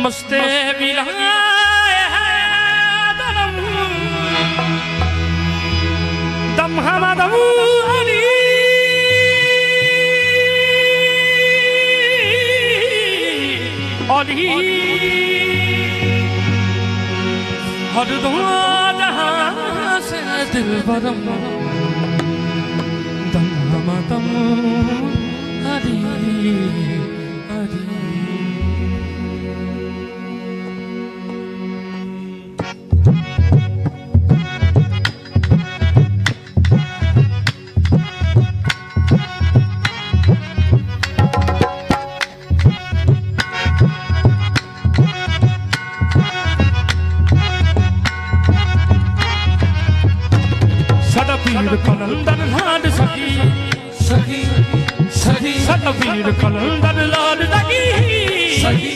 नमस्ते विरादनम दमहमदमु अली अली हर दुआ जहां से दिलबरम दमहमदमु अली अली कलंदर लाड सखी सखी सखी सतबीर कलंदर लाड सखी सखी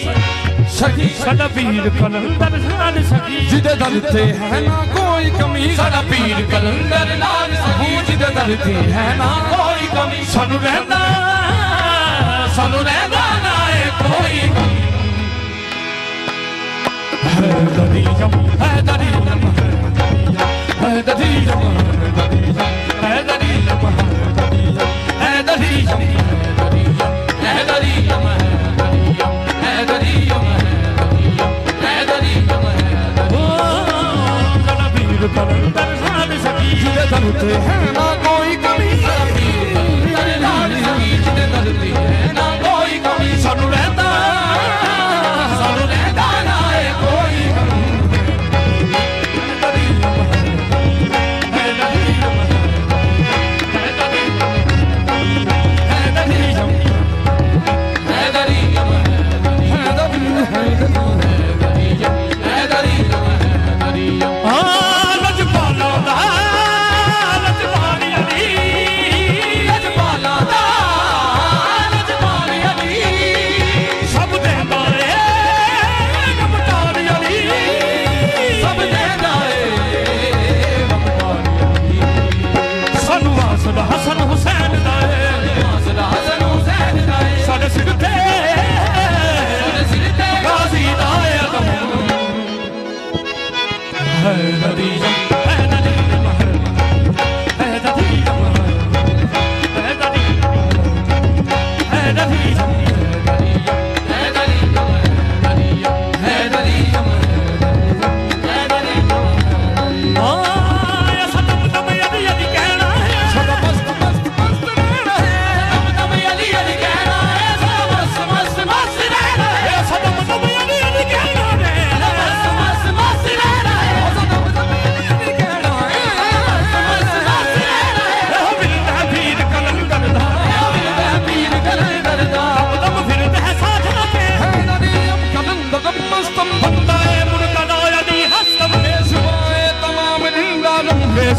सखी सतबीर कलंदर लाड सखी जिदे दर थे है ना कोई कमी सतबीर कलंदर लाड सखी जिदे दर थे है ना कोई कमी सानू रहंदा ना है कोई कमी है दरियम है दरियम है दरियम है ना कोई कमी है ना कोई कमी सानू रहंदा ना है कोई कमी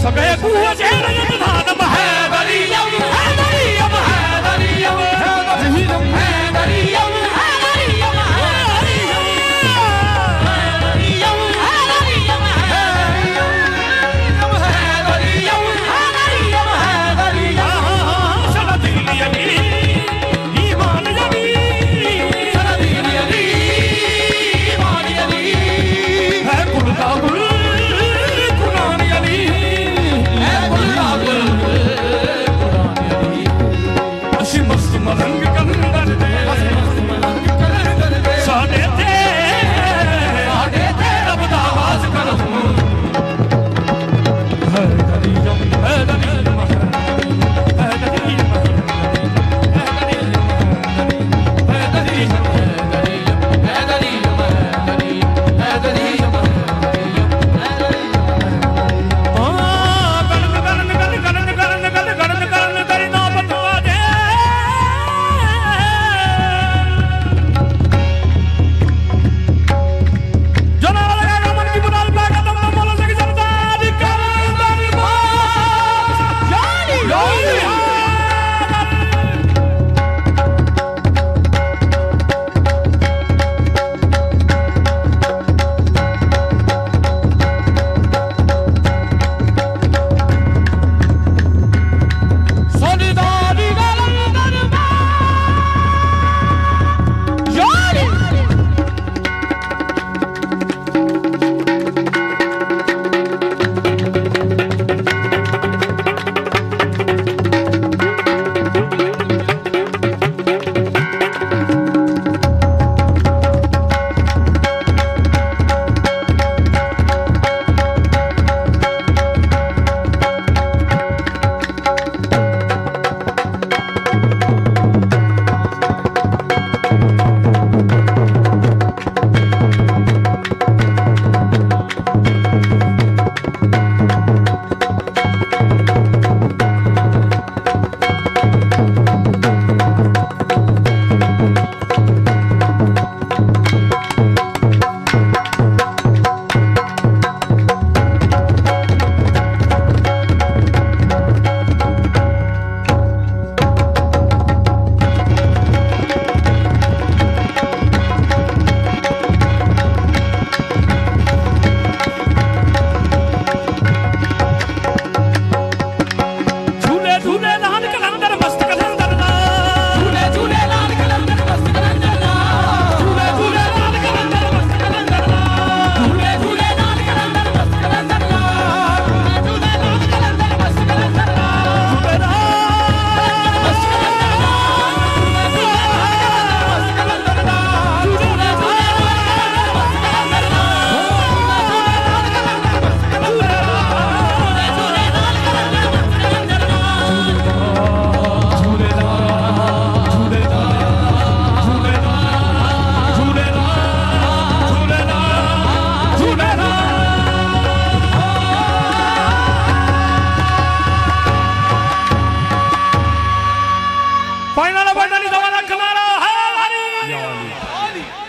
सबे कुछ धानम है दरियम है दरियम है दरियम है दरियम है दरियम है दरियम है दरियम है दरियम है दरियम है दरियम है दरियम सदा दिल यली ईमान यली सदा दिल यली ईमान यली है कुल का कुल कुरान यली मस्त मलंग कलंदर दे साडे ते रब दा आवाज करो है दरियम है दरियम है दरियम है दरियम है दरियम है दरियम है दरियम जमाना कनारा है